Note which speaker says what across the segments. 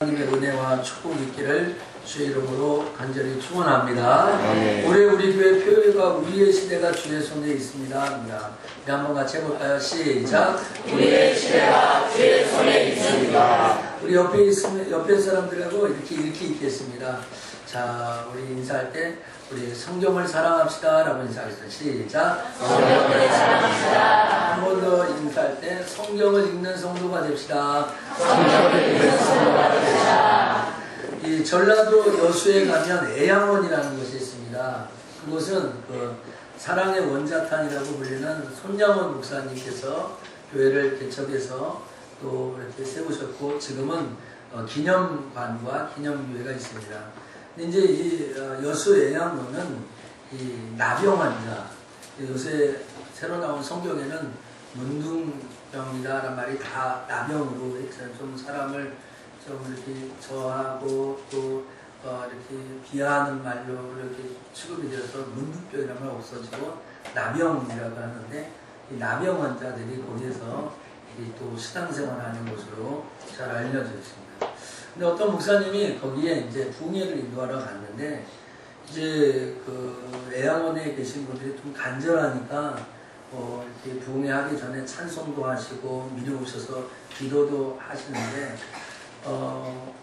Speaker 1: 하나님의 은혜와 축복이 있기를 주의 이름으로 간절히 축원합니다.
Speaker 2: 네.
Speaker 1: 올해 우리 교회 표회가 우리의 시대가 주의 손에 있습니다. 우리 한번 같이 해볼까요? 시작.
Speaker 2: 우리의 시대가 주의 손에 있습니다.
Speaker 1: 우리 옆에 사람들하고 이렇게 읽겠습니다. 자, 우리 인사할 때 우리 성경을 사랑합시다 라고 인사하겠습니다. 시작.
Speaker 2: 성경을 사랑합시다.
Speaker 1: 한 번 더 인사할 때 성경을 읽는 성도가 됩시다.
Speaker 2: 성경을 읽는 성도가 됩시다.
Speaker 1: 이 전라도 여수에 가면 애양원이라는 곳이 있습니다. 그곳은 그 사랑의 원자탄이라고 불리는 손양원 목사님께서 교회를 개척해서 또 이렇게 세우셨고, 지금은 기념관과 기념교회가 있습니다. 근데 이제 이 여수 애양원은 이 나병 환자, 요새 새로 나온 성경에는 문둥병이라는 말이 다 나병으로 좀 사람을 좀 이렇게 저하고 또 이렇게 비하하는 말로 이렇게 취급이 되어서 문둥병이라는 말 없어지고 나병이라고 하는데, 이 나병 환자들이 거기에서 또 신앙생활하는 것으로 잘 알려져 있습니다. 근데 어떤 목사님이 거기에 이제 부흥회를 인도하러 갔는데, 이제 그 애양원에 계신 분들이 좀 간절하니까 이렇게 부흥회 하기 전에 찬송도 하시고 미리 오셔서 기도도 하시는데,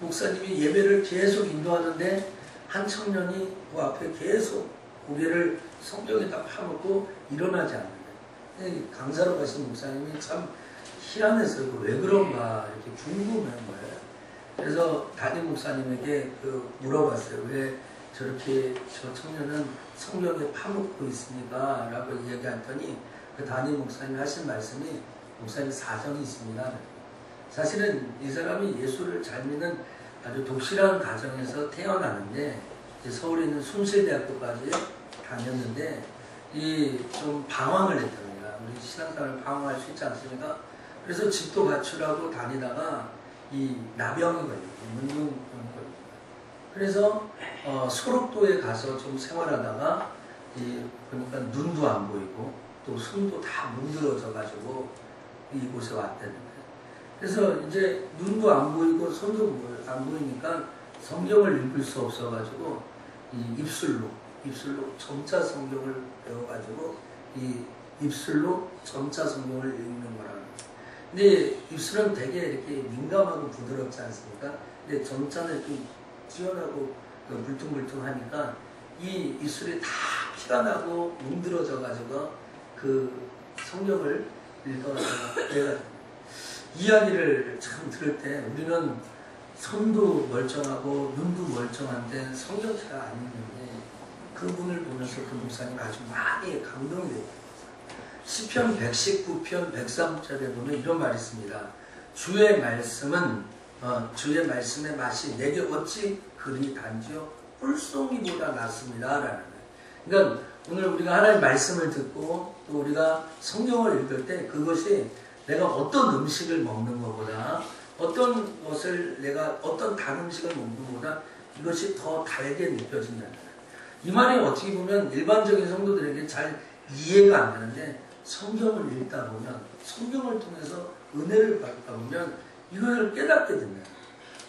Speaker 1: 목사님이 예배를 계속 인도하는데 한 청년이 그 앞에 계속 고개를 성경에다 파묻고 일어나지 않는데, 강사로 가신 목사님이 참 희한해서 왜 그런가 이렇게 궁금한 거예요. 그래서 담임 목사님에게 물어봤어요. 왜 저렇게 저 청년은 성경에 파묻고 있습니까? 라고 얘기했더니 그 담임 목사님이 하신 말씀이, 목사님 사정이 있습니다. 사실은 이 사람이 예수를 잘 믿는 아주 독실한 가정에서 태어나는데, 서울에 있는 숭실대학교까지 다녔는데 좀 방황을 했답니다. 우리 신앙생활을 방황할 수 있지 않습니까? 그래서 집도 갖추라고 다니다가 이 나병이 걸립니다. 문둥병이 걸립니다. 그래서 소록도에 가서 좀 생활하다가 보니까 눈도 안 보이고 또 손도 다 문드러져 가지고 이곳에 왔다는데, 그래서 이제 눈도 안 보이고 손도 안 보이니까 성경을 읽을 수 없어 가지고 이 입술로 점자 성경을 배워 가지고 이 입술로 점자 성경을 읽는 거라는. 근데 입술은 되게 이렇게 민감하고 부드럽지 않습니까? 근데 점자는 좀 튀어나오고 불퉁불퉁하니까 이 입술이 다 피가 나고 뭉들어져 가지고 그 성경을 읽어가지고, 이야기를 참 들을 때 우리는 손도 멀쩡하고 눈도 멀쩡한데 성경 잘 안 읽는데, 그분을 보면서 그 목사님 아주 많이 감동이 됐어요. 시편 119편 103절에 보면 이런 말이 있습니다. 주의 말씀은 주의 말씀의 맛이 내게 어찌 그리 단지요 꿀송이보다 낫습니다 라는 거예요. 그러니까 오늘 우리가 하나님의 말씀을 듣고 또 우리가 성경을 읽을 때 그것이 내가 어떤 음식을 먹는 것보다, 어떤 것을 내가 어떤 단 음식을 먹는 것보다 이것이 더 달게 느껴진다는 거예요. 이 말이 어떻게 보면 일반적인 성도들에게 잘 이해가 안 되는데, 성경을 읽다 보면, 성경을 통해서 은혜를 받다 보면 이것을 깨닫게 됩니다.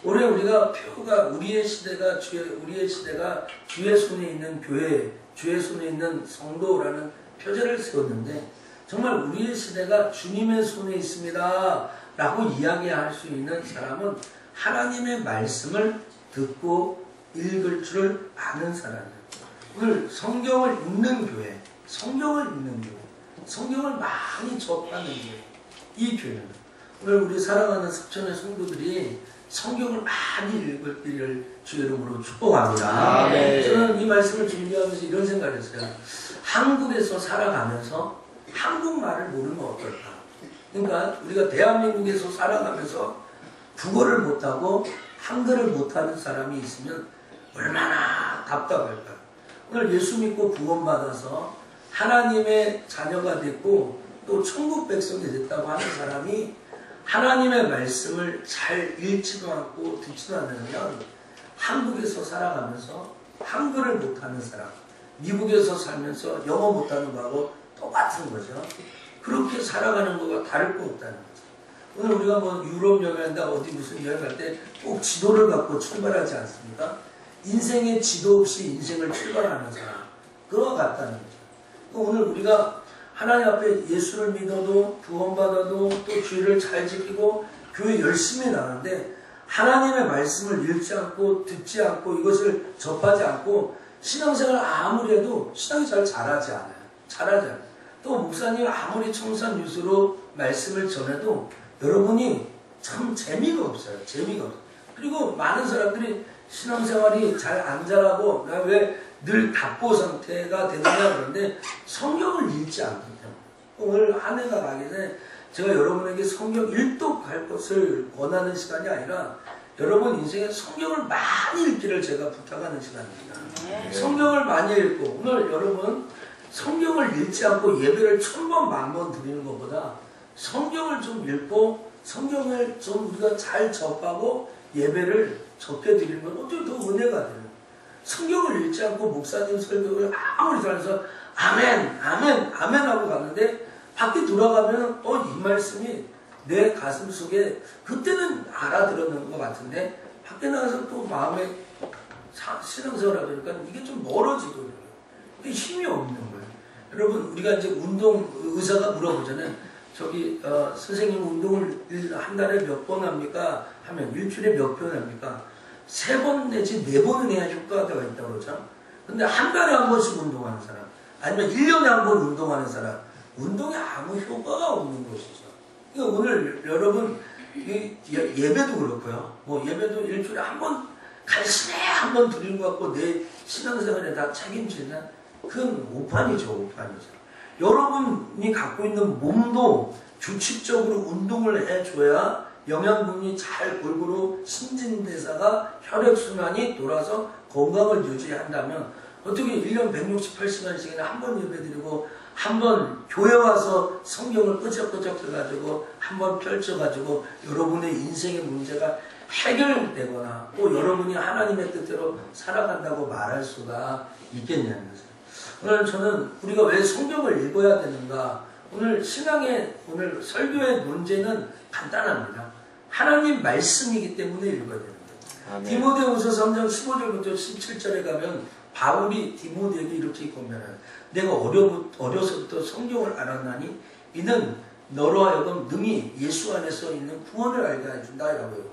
Speaker 1: 올해 우리가 표가 우리의 시대가 주의 손에 있는 교회, 주의 손에 있는 성도라는 표제를 세웠는데, 정말 우리의 시대가 주님의 손에 있습니다 라고 이야기할 수 있는 사람은 하나님의 말씀을 듣고 읽을 줄 아는 사람이에요. 오늘 성경을 읽는 교회, 성경을 많이 접하는 교회, 이 교회는 오늘 우리 사랑하는 석천의 성도들이 성경을 많이 읽을 길을 주의 이름으로 축복합니다.
Speaker 2: 네.
Speaker 1: 저는 이 말씀을 준비하면서 이런 생각을 했어요. 한국에서 살아가면서 한국말을 모르면 어떨까? 그러니까 우리가 대한민국에서 살아가면서 국어를 못하고 한글을 못하는 사람이 있으면 얼마나 답답할까? 오늘 예수 믿고 구원받아서 하나님의 자녀가 됐고 또 천국 백성이 됐다고 하는 사람이 하나님의 말씀을 잘 읽지도 않고 듣지도 않으면, 한국에서 살아가면서 한글을 못하는 사람, 미국에서 살면서 영어 못하는 거하고 똑같은 거죠. 그렇게 살아가는 거가 다를 거 없다는 거죠. 오늘 우리가 뭐 유럽 여행한다 어디 무슨 여행 갈 때 꼭 지도를 갖고 출발하지 않습니까? 인생의 지도 없이 인생을 출발하는 사람, 그와 같다는 거죠. 오늘 우리가 하나님 앞에 예수를 믿어도 구원받아도 또 주의를 잘 지키고 교회 열심히 나가는데 하나님의 말씀을 읽지 않고 듣지 않고 이것을 접하지 않고 신앙생활 아무리 해도 신앙이 잘 자라지 않아요. 자라지 않아요. 또 목사님 아무리 청산유수로 말씀을 전해도 여러분이 참 재미가 없어요. 재미가 없어요. 그리고 많은 사람들이 신앙생활이 잘 안 자라고 나 왜 늘 답보 상태가 되느냐 그러는데 성경을 읽지 않기 때문에. 오늘 한 해가 가기 전에 제가 여러분에게 성경 일독할 것을 권하는 시간이 아니라 여러분 인생에 성경을 많이 읽기를 제가 부탁하는 시간입니다. 성경을 많이 읽고 오늘 여러분 성경을 읽지 않고 예배를 1000번, 10,000번 드리는 것보다 성경을 좀 읽고 성경을 좀 우리가 잘 접하고 예배를 적게 드리는 건 어떻게 더 은혜가 돼요. 성경을 읽지 않고 목사님 설교를 아무리 잘해서 아멘, 아멘, 아멘 하고 갔는데 밖에 돌아가면 이 말씀이 내 가슴 속에 그때는 알아들었는 것 같은데 밖에 나가서 또 마음에 신앙생활을 하니까 이게 좀 멀어지거든요. 이게 힘이 없는 거예요. 여러분 우리가 이제 운동 의사가 물어보잖아요. 저기 선생님 운동을 한 달에 몇 번 합니까? 하면 일주일에 몇 번 합니까? 3번 내지 4번은 해야 효과가 있다고 그러죠. 근데 한 달에 한 번씩 운동하는 사람 아니면 1년에 한 번 운동하는 사람 운동에 아무 효과가 없는 것이죠. 그러니까 오늘 여러분 예배도 그렇고요. 뭐 예배도 일주일에 한 번 간신히 한 번 드리는 것 같고 내 신앙생활에 다 책임지는 그건 오판이죠. 오판이죠. 여러분이 갖고 있는 몸도 규칙적으로 운동을 해줘야 영양분이 잘 골고루 신진대사가 혈액순환이 돌아서 건강을 유지한다면 어떻게 1년 168시간씩이나 한 번 예배드리고 한 번 교회 와서 성경을 끄적끄적 해가지고 한 번 펼쳐가지고 여러분의 인생의 문제가 해결되거나 또 여러분이 하나님의 뜻대로 살아간다고 말할 수가 있겠냐는 거죠. 오늘 저는 우리가 왜 성경을 읽어야 되는가? 오늘 신앙의 오늘 설교의 문제는 간단합니다. 하나님 말씀이기 때문에 읽어야 되는 거예요. 디모데후서 3장 15절부터 17절에 가면 바울이 디모데에게 이렇게 권면해요. 내가 어려서부터 성경을 알았나니 이는 너로 하여금 능히 예수 안에서 있는 구원을 알게 해준다. 라고 해요.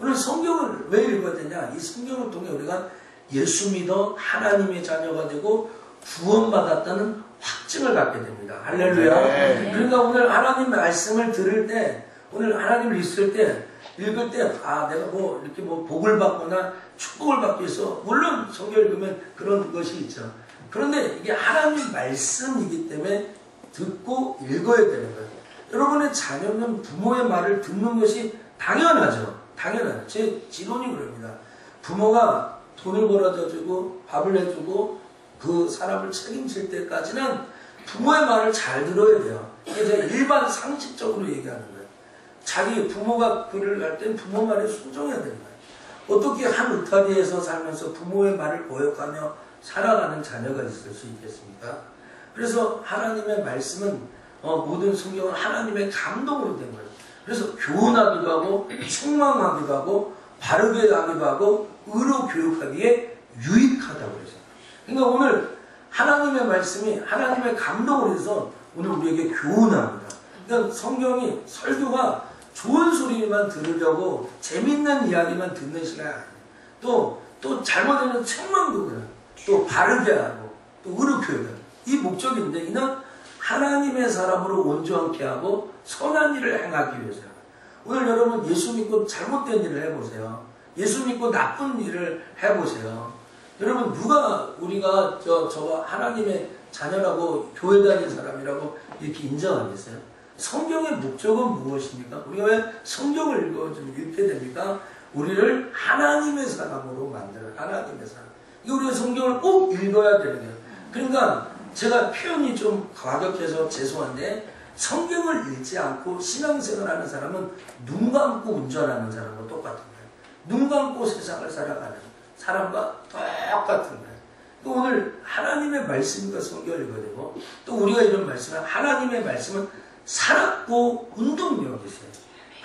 Speaker 1: 오늘 성경을 왜 읽어야 되냐? 이 성경을 통해 우리가 예수 믿어 하나님의 자녀가 되고 구원받았다는 확증을 갖게 됩니다. 할렐루야.
Speaker 2: 네.
Speaker 1: 그러니까 오늘 하나님 말씀을 들을 때, 오늘 하나님을 읽을 때, 내가 뭐 이렇게 뭐 복을 받거나 축복을 받기 위해서 물론 성경 읽으면 그런 것이 있죠. 그런데 이게 하나님 말씀이기 때문에 듣고 읽어야 되는 거예요. 여러분의 자녀는 부모의 말을 듣는 것이 당연하죠. 당연하죠. 제 지론이 그럽니다. 부모가 돈을 벌어다 주고 밥을 해주고 그 사람을 책임질 때까지는 부모의 말을 잘 들어야 돼요. 이게 제가 일반 상식적으로 얘기하는 거예요. 자기 부모가 글을 할 땐 부모 말에 순종해야 되는 거예요. 어떻게 한 울타리에서 살면서 부모의 말을 거역하며 살아가는 자녀가 있을 수 있겠습니까? 그래서 하나님의 말씀은 모든 성경은 하나님의 감동으로 된 거예요. 그래서 교훈하기도 하고 책망하기도 하고 바르게 하기도 하고 의로 교육하기에 유익하다고 그러죠. 그러니까 오늘 하나님의 말씀이 하나님의 감동으로 해서 오늘 우리에게 교훈합니다. 그러니까 성경이 설교가 좋은 소리만 들으려고 재밌는 이야기만 듣는 시간이 아니에요. 또 잘못하면 책망도 그래요. 또 바르게 하고 또 의로 교육하고 이 목적인데 이는 하나님의 사람으로 온전케 하고 선한 일을 행하기 위해서요. 오늘 여러분 예수 믿고 잘못된 일을 해보세요. 예수 믿고 나쁜 일을 해보세요. 여러분 우리가 저와 하나님의 자녀라고 교회 다니는 사람이라고 이렇게 인정하겠어요? 성경의 목적은 무엇입니까? 우리가 왜 성경을 읽게 됩니까? 우리를 하나님의 사람으로 만들어요. 하나님의 사람. 우리가 성경을 꼭 읽어야 되는 거예요. 그러니까 제가 표현이 좀 과격해서 죄송한데 성경을 읽지 않고 신앙생활하는 사람은 눈 감고 운전하는 사람과 똑같은 거예요. 눈 감고 세상을 살아가는 사람과 똑같은 거예요. 오늘 하나님의 말씀과 성경을 읽어야 되고 또 우리가 이런 말씀은 하나님의 말씀은 살았고 운동력이 있어요.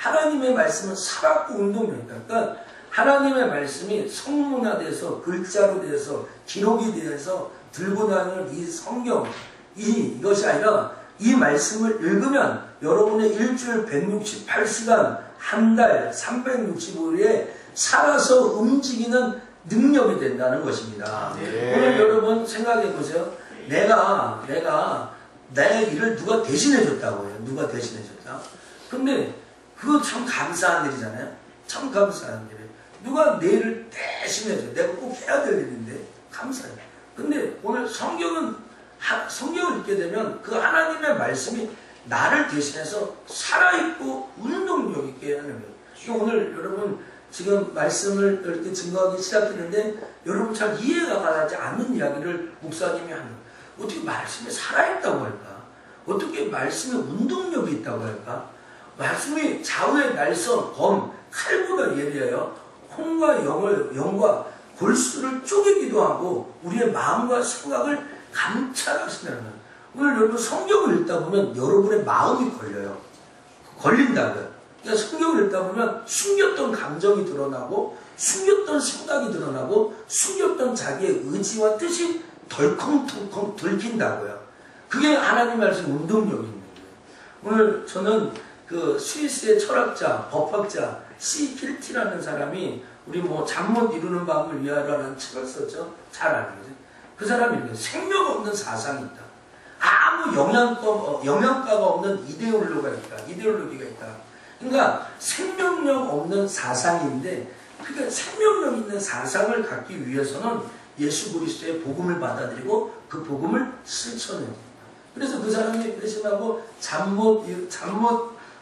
Speaker 1: 하나님의 말씀은 살았고 운동력이다. 그러니까 하나님의 말씀이 성문화돼서 글자로 돼서 기록이 돼서 들고 다니는 이 성경, 이것이 아니라 이 말씀을 읽으면 여러분의 일주일 168시간, 한 달 365일에 살아서 움직이는 능력이 된다는 것입니다.
Speaker 2: 네.
Speaker 1: 오늘 여러분 생각해 보세요. 내가 내 일을 누가 대신해 줬다고 해요. 누가 대신해 줬다. 근데 그거 참 감사한 일이잖아요. 참 감사한 일이에요. 누가 내 일을 대신해 줘. 내가 꼭 해야 될 일인데 감사해요. 근데 오늘 성경을 읽게 되면 그 하나님의 말씀이 나를 대신해서 살아있고 운동력 있게 하는 거예요. 오늘 여러분 지금 말씀을 이렇게 증거하기 시작했는데 여러분 잘 이해가 가지 않는 이야기를 목사님이 하는 거예요. 어떻게 말씀이 살아있다고 할까? 어떻게 말씀에 운동력이 있다고 할까? 말씀이 좌우의 날선 검, 칼보다 예리해요. 혼과 영과 골수를 쪼개기도 하고 우리의 마음과 생각을 감찰하신다는 거예요. 오늘 여러분 성경을 읽다 보면 여러분의 마음이 걸린다고요. 그러니까 성경을 읽다 보면 숨겼던 감정이 드러나고 숨겼던 생각이 드러나고 숨겼던 자기의 의지와 뜻이 덜컹덜컹 들킨다고요. 그게 하나님 말씀 운동력인 거예요. 오늘 저는 그 스위스의 철학자, 법학자 C. 필티라는 사람이 우리 잠 못 이루는 밤을 위하여라는 책을 썼죠. 잘 알죠. 그 사람이 이렇게 생명 없는 사상이 있다. 아무 영양가가 없는 이데올로기가 있다. 그러니까 생명력 없는 사상인데 그러니까 생명력 있는 사상을 갖기 위해서는 예수 그리스도의 복음을 받아들이고 그 복음을 실천해야 됩니다. 그래서 그 사람이 그러시라고 잠 못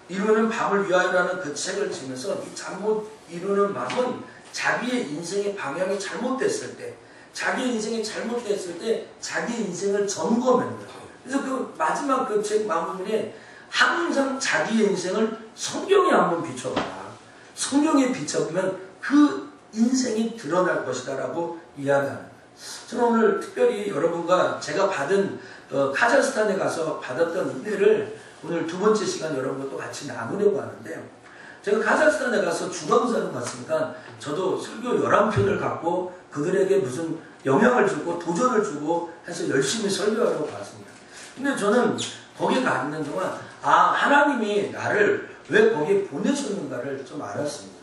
Speaker 1: 이루는 밤을 위하여라는 그 책을 지면서 이 잠 못 이루는 밤은 자기의 인생의 방향이 잘못됐을 때 자기 인생을 점검하는 거예요. 그래서 그 마지막 그 책 마무리에 항상 자기의 인생을 성경에 한번 비춰봐라. 성경에 비춰보면 그 인생이 드러날 것이다 라고 이야기하는 거예요. 저는 오늘 특별히 여러분과 제가 받은 카자흐스탄에 가서 받았던 은혜를 오늘 두 번째 시간 여러분과 또 같이 나누려고 하는데 제가 카자흐스탄에 가서 주강사를 갔으니까 저도 설교 11편을 갖고 그들에게 무슨 영향을 주고 도전을 주고 해서 열심히 설교하러 갔습니다. 근데 저는 거기 가 있는 동안 하나님이 나를 왜 거기에 보내셨는가를 좀 알았습니다.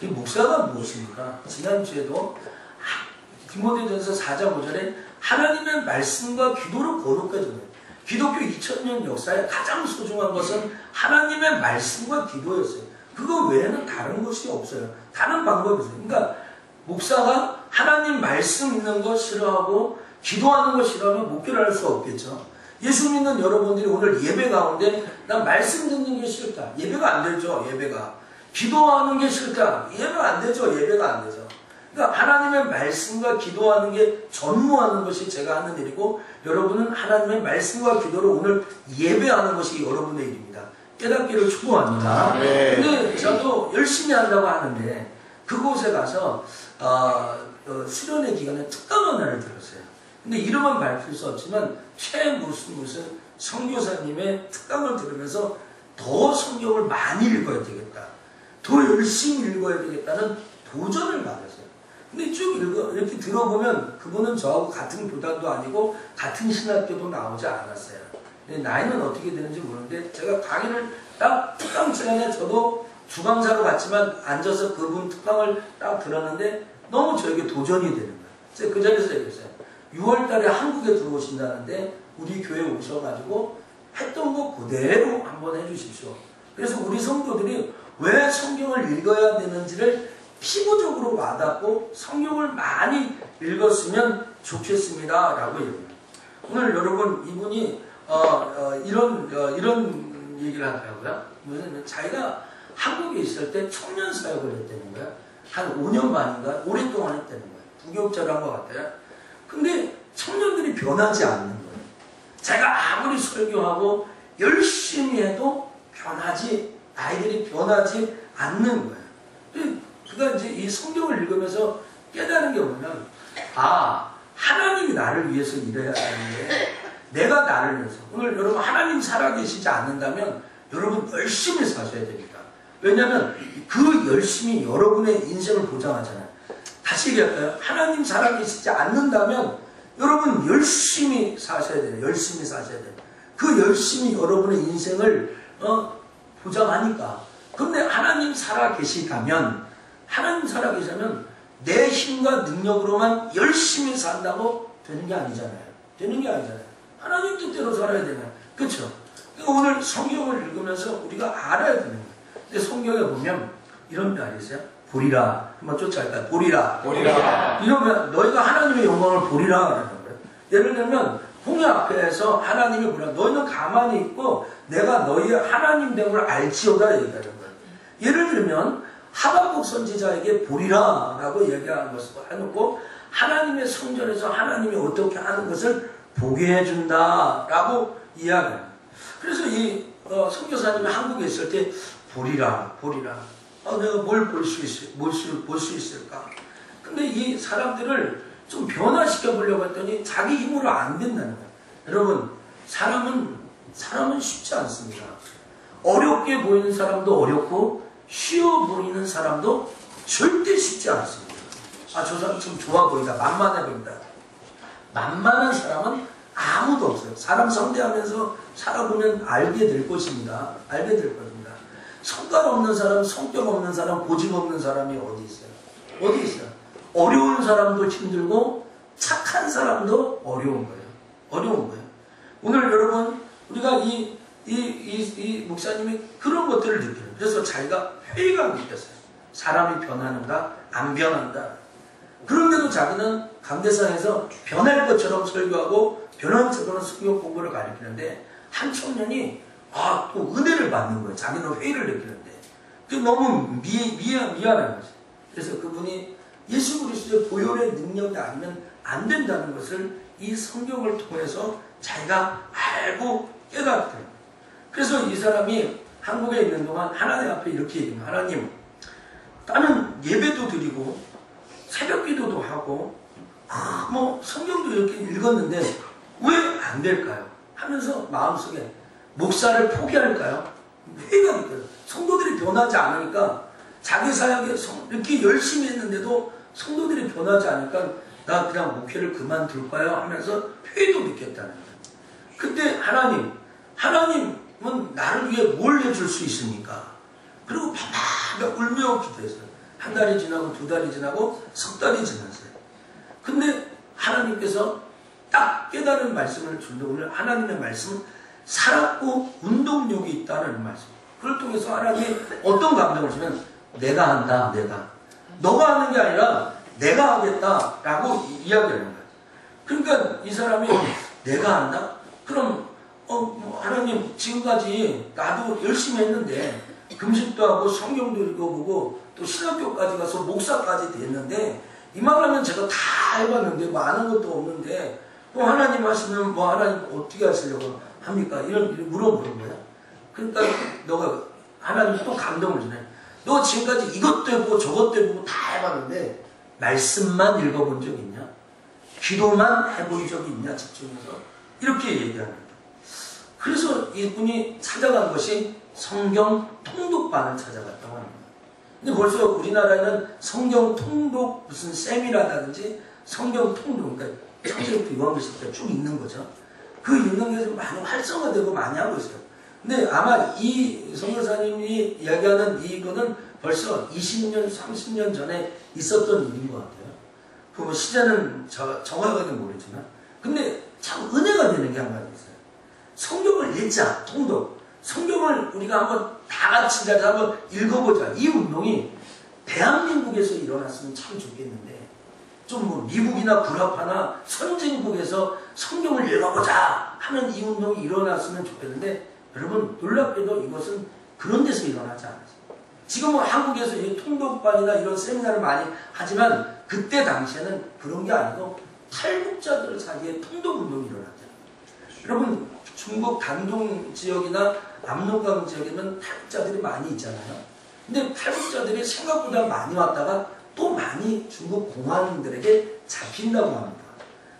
Speaker 1: 이 목사가 무엇입니까? 지난주에도 디모데전서 4장 5절에 하나님의 말씀과 기도를 거룩하게 해요. 기독교 2000년 역사에 가장 소중한 것은 하나님의 말씀과 기도였어요. 그거 외에는 다른 것이 없어요. 다른 방법이 없어요. 그러니까 목사가 하나님 말씀 있는 거 싫어하고 기도하는 거 싫어하면 목회를 할 수 없겠죠. 예수 믿는 여러분들이 오늘 예배 가운데 난 말씀 듣는 게 싫다. 예배가 안 되죠. 예배가. 기도하는 게 싫다. 예배가 안 되죠. 예배가 안 되죠. 그러니까 하나님의 말씀과 기도하는 게 전무하는 것이 제가 하는 일이고 여러분은 하나님의 말씀과 기도를 오늘 예배하는 것이 여러분의 일입니다. 깨닫기를 축복합니다. 근데 저도 열심히 한다고 하는데 그곳에 가서 수련회 기간에 특강 하나를 들었어요. 근데 이름은 밝힐 수 없지만 무슨 선교사님의 특강을 들으면서 더 성경을 많이 읽어야 되겠다. 더 열심히 읽어야 되겠다는 도전을 받았어요. 근데 쭉 이렇게 들어보면 그분은 저하고 같은 교단도 아니고 같은 신학교도 나오지 않았어요. 근데 나이는 어떻게 되는지 모르는데 제가 강의를 딱 특강 시간에 저도 주강사로 갔지만 앉아서 그분 특강을 딱 들었는데 너무 저에게 도전이 되는 거예요. 제가 그 자리에서 얘기했어요. 6월 달에 한국에 들어오신다는데 우리 교회에 오셔가지고 했던 거 그대로 한번 해주십시오. 그래서 우리 성도들이 왜 성경을 읽어야 되는지를 피부적으로 와닿고 성경을 많이 읽었으면 좋겠습니다. 라고 얘기해요. 오늘 여러분 이분이 이런 얘기를 하더라고요. 무슨 자기가 한국에 있을 때 청년 사역을 했다는 거야. 한 5년 반인가 오랫동안 했다는 거야. 부교육자를 한 것 같아요. 근데 청년들이 변하지 않는 거예요. 제가 아무리 설교하고 열심히 해도 아이들이 변하지 않는 거예요. 그가 이제 이 성경을 읽으면서 깨달은 게 뭐냐면 하나님이 나를 위해서 일해야 하는데 내가 나를 위해서 오늘 여러분 하나님 살아계시지 않는다면 여러분 열심히 사셔야 됩니다. 왜냐하면 그 열심이 여러분의 인생을 보장하잖아요. 다시 얘기할까요? 하나님 살아계시지 않는다면 여러분 열심히 사셔야 돼요. 열심히 사셔야 돼요. 그 열심히 여러분의 인생을 보장하니까. 근데 하나님 살아계시다면 내 힘과 능력으로만 열심히 산다고 되는 게 아니잖아요. 되는 게 아니잖아요. 하나님 뜻대로 살아야 되잖아요. 그렇죠? 그러니까 오늘 성경을 읽으면서 우리가 알아야 되는 거예요. 근데 성경에 보면 이런 말이 있어요. 보리라. 한번 쫓아갈까요? 보리라.
Speaker 2: 보리라.
Speaker 1: 이러면 너희가 하나님의 영광을 보리라 하는 거예요. 예를 들면 홍해 앞에서 하나님이 보라. 너희는 가만히 있고 내가 너희의 하나님 됨을 알지어다 얘기하는 거예요. 예를 들면 하박국 선지자에게 보리라 라고 얘기하는 것을 해놓고 하나님의 성전에서 하나님이 어떻게 하는 것을 보게 해준다 라고 이야기합니다. 그래서 이 선교사님이 한국에 있을 때 보리라 내가 뭘 볼 수 있을까. 근데 이 사람들을 좀 변화시켜 보려고 했더니 자기 힘으로 안 된다는 거예요. 여러분 사람은 쉽지 않습니다. 어렵게 보이는 사람도 어렵고 쉬워 보이는 사람도 절대 쉽지 않습니다. 저 사람 좀 좋아 보인다. 만만해 보인다. 만만한 사람은 아무도 없어요. 사람 상대하면서 살아보면 알게 될 것입니다. 알게 될 것입니다. 성깔 없는 사람, 성격 없는 사람, 고집 없는 사람이 어디 있어요? 어디 있어요? 어려운 사람도 힘들고 착한 사람도 어려운 거예요. 어려운 거예요. 오늘 여러분 우리가 이 목사님이 그런 것들을 느껴요. 그래서 자기가 회의감 느꼈어요. 사람이 변하는가? 안 변한다. 그런데도 자기는 강대상에서 변할 것처럼 설교하고 변한 척하는 성경 공부를 가르치는데 한 청년이 또 은혜를 받는 거예요. 자기는 회의를 느끼는데. 그게 너무 미안한 거죠. 그래서 그분이 예수 그리스도의 보혈의 능력이 아니면 안 된다는 것을 이 성경을 통해서 자기가 알고 깨닫더라고요. 그래서 이 사람이 한국에 있는 동안 하나님 앞에 이렇게 얘기합니다. 하나님, 나는 예배도 드리고 새벽 기도도 하고 성경도 이렇게 읽었는데 왜 안 될까요? 하면서 마음속에 목사를 포기할까요? 회의가 느껴요. 성도들이 변하지 않으니까 자기 사역에 이렇게 열심히 했는데도 성도들이 변하지 않으니까 나 그냥 목회를 그만둘까요? 하면서 회의도 느꼈다는 거예요. 근데 하나님은 나를 위해 뭘 해줄 수 있습니까? 그리고 밤마다 울며 기도했어요. 한 달이 지나고 두 달이 지나고 석 달이 지났어요. 근데 하나님께서 딱 깨달은 말씀을 준다. 오늘 하나님의 말씀은 살았고 운동력이 있다는 말씀. 그걸 통해서 하나님이 어떤 감동을 주면 내가 한다. 너가 하는 게 아니라 내가 하겠다라고 이야기하는 거예요. 그러니까 이 사람이 내가 한다? 그럼 하나님 지금까지 나도 열심히 했는데 금식도 하고 성경도 읽어보고 또 신학교까지 가서 목사까지 됐는데 이만하면 제가 다 해봤는데 많은 것도 없는데 하나님 하시면 하나님 어떻게 하시려고 합니까? 이런 물어보는 거야. 그러니까 하나님 또 감동을 주네. 너 지금까지 이것도 해보고 저것도 해보고 다 해봤는데 말씀만 읽어본 적 있냐? 기도만 해본 적이 있냐? 집중해서 이렇게 얘기하는 거야. 그래서 이분이 찾아간 것이 성경 통독반을 찾아갔다고 합니다. 근데 벌써 우리나라에는 성경 통독 무슨 세미나라든지 성경 통독, 그러니까 창세기부터 요한계시록까지 쭉 읽는 거죠. 그 읽는 게 많이 활성화되고 많이 하고 있어요. 근데 아마 이 선교사님이 이야기하는 이거는 벌써 20년, 30년 전에 있었던 일인 것 같아요. 그 시제는 정확하게 모르지만. 근데 참 은혜가 되는 게 한 가지 있어요. 성경을 읽자, 통독. 성경을 우리가 한번 다 같이 한번 읽어보자. 이 운동이 대한민국에서 일어났으면 참 좋겠는데 좀 미국이나 구라파나 선진국에서 성경을 읽어보자 하는 이 운동이 일어났으면 좋겠는데 여러분 놀랍게도 이것은 그런 데서 일어나지 않았어요. 지금은 한국에서 이 통독반이나 이런 세미나를 많이 하지만 그때 당시에는 그런 게 아니고 탈북자들 사이에 통독운동이 일어났잖아요. 여러분 중국 단동 지역이나 압록강 지역에는 탈북자들이 많이 있잖아요. 근데 탈북자들이 생각보다 많이 왔다가 또 많이 중국 공안들에게 잡힌다고 합니다.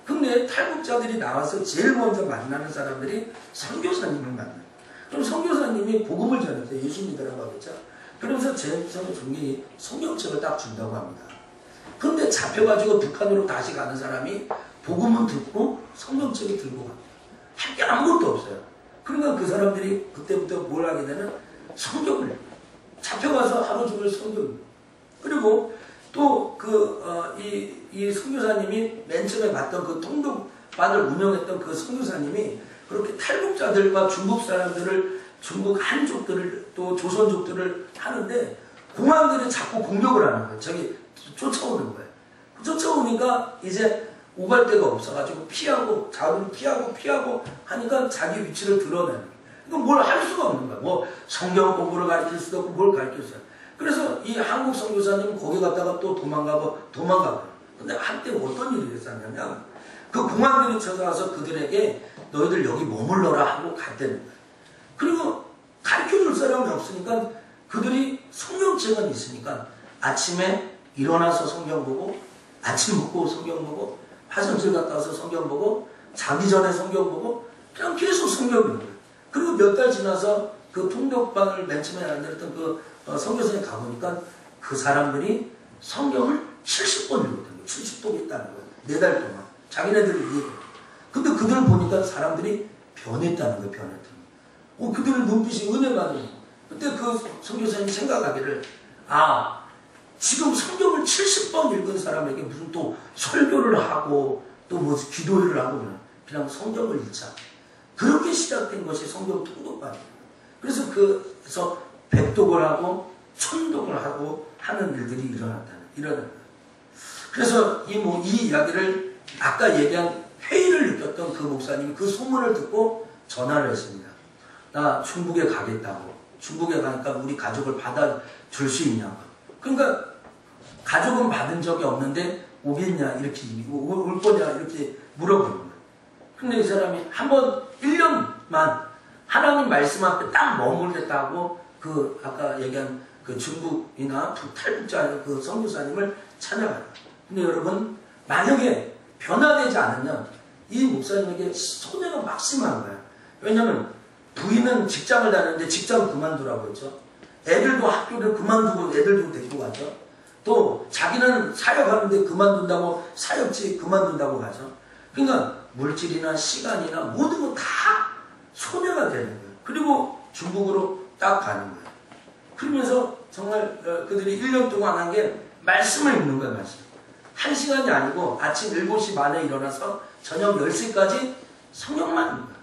Speaker 1: 근데 탈북자들이 나와서 제일 먼저 만나는 사람들이 선교사님을 만나요. 그럼 선교사님이 복음을 전했어요. 예수 믿으라고 하겠죠. 그러면서 저는 종이 성경책을 딱 준다고 합니다. 그런데 잡혀가지고 북한으로 다시 가는 사람이 복음은 듣고 성경책을 들고 갑니다. 할 게 아무것도 없어요. 그러니까 그 사람들이 그때부터 뭘 하게 되는 성경을 잡혀가서 하루 종일 성경을 그리고 또 이 선교사님이 맨 처음에 봤던 그 통독반을 운영했던 그 선교사님이 그렇게 탈북자들과 중국 사람들을 중국 한족들을 또 조선족들을 하는데 공안들이 자꾸 공격을 하는 거예요. 저기 쫓아오는 거예요. 쫓아오니까 이제 오갈 데가 없어가지고 피하고 자기를 피하고 하니까 자기 위치를 드러내는 거예요. 이건 뭘 할 수가 없는 거야. 뭐 성경 공부를 가르칠 수도 없고 뭘 가르쳤어요. 그래서 이 한국 선교사님은 거기 갔다가 또 도망가고. 근데 한때 어떤 일이 있었냐면 그 공안들이 찾아와서 그들에게 너희들 여기 머물러라 하고 갔다는 거예요. 그리고 가르쳐줄 사람이 없으니까 그들이 성경책은 있으니까 아침에 일어나서 성경 보고 아침 먹고 성경 보고 화장실 갔다 와서 성경 보고 자기 전에 성경 보고 그냥 계속 성경 읽는 거예요. 그리고 몇 달 지나서 그 통독방을 맨 처음에 만들었던 그 선교사에 가보니까 그 사람들이 성경을 70번 읽었다는 거예요. 70번 있다는 거예요. 4달 동안. 자기네들이 이해해요. 근데 그들을 보니까 사람들이 변했다는 거예요. 변했다는 거예요. 그들의 눈빛이 은혜 받는 거예요. 그때 그 선교사님이 생각하기를 지금 성경을 70번 읽은 사람에게 무슨 또 설교를 하고 또 뭐 기도회를 하고 그냥 성경을 읽자. 그렇게 시작된 것이 성경 통독반이에요. 그래서 그래서 백독을 하고 천독을 하고 하는 일들이 일어나는 거예요. 그래서 이 이야기를 아까 얘기한 회의를 느꼈던 그 목사님이 그 소문을 듣고 전화를 했습니다. 나 중국에 가겠다고. 중국에 가니까 우리 가족을 받아줄 수 있냐고. 그러니까 가족은 받은 적이 없는데 오겠냐 이렇게 올 거냐 이렇게 물어보는 거예요. 근데 이 사람이 한번 1년만 하나님 말씀 앞에 딱 머물겠다고 그 아까 얘기한 그 중국이나 탈북자 그 선교사님을 찾아가요. 근데 여러분 만약에 변화되지 않으면 이 목사님에게 손해가 막심한 거예요. 왜냐하면 부인은 직장을 다니는데 직장 그만두라고 했죠. 애들도 학교를 그만두고 애들도 데리고 가죠. 또 자기는 사역하는데 그만둔다고 사역지 그만둔다고 가죠. 그러니까 물질이나 시간이나 모든 거 다 손해가 되는 거예요. 그리고 중국으로 딱 가는 거예요. 그러면서 정말 그들이 1년 동안 한 게 말씀을 읽는 거예요. 말씀. 1시간이 아니고 아침 7시 반에 일어나서 저녁 10시까지 성경만 읽는 거예요.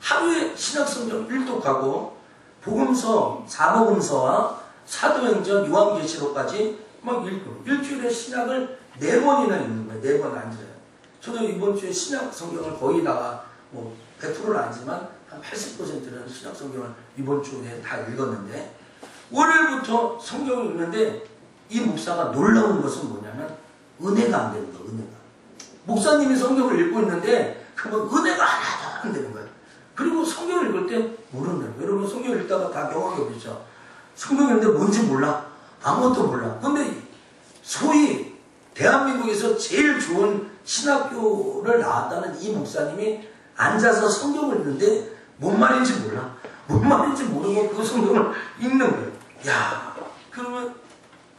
Speaker 1: 하루에 신약성경 1독하고 복음서, 사복음서와 사도행전, 요한계시록까지 막 읽고 일주일에 신약을 4번이나 읽는 거예요. 4번 앉아요. 저도 이번 주에 신약 성경을 거의 다 100%는 아니지만 한 80%는 신약 성경을 이번 주에 다 읽었는데 월요일부터 성경을 읽는데 이 목사가 놀라운 것은 뭐냐면 은혜가 안 되는 거예요. 은혜가. 목사님이 성경을 읽고 있는데 그러면 은혜가 하나도 안 되는 거예요. 그리고 성경을 읽을 때 모른다는 거예요. 여러분 성경 읽다가 다 경험이 없죠. 성경 읽는데 뭔지 몰라. 아무것도 몰라. 근데 소위 대한민국에서 제일 좋은 신학교를 나왔다는 이 목사님이 앉아서 성경을 읽는데 뭔 말인지 몰라. 뭔 말인지 모르고 그 성경을 읽는 거예요. 야,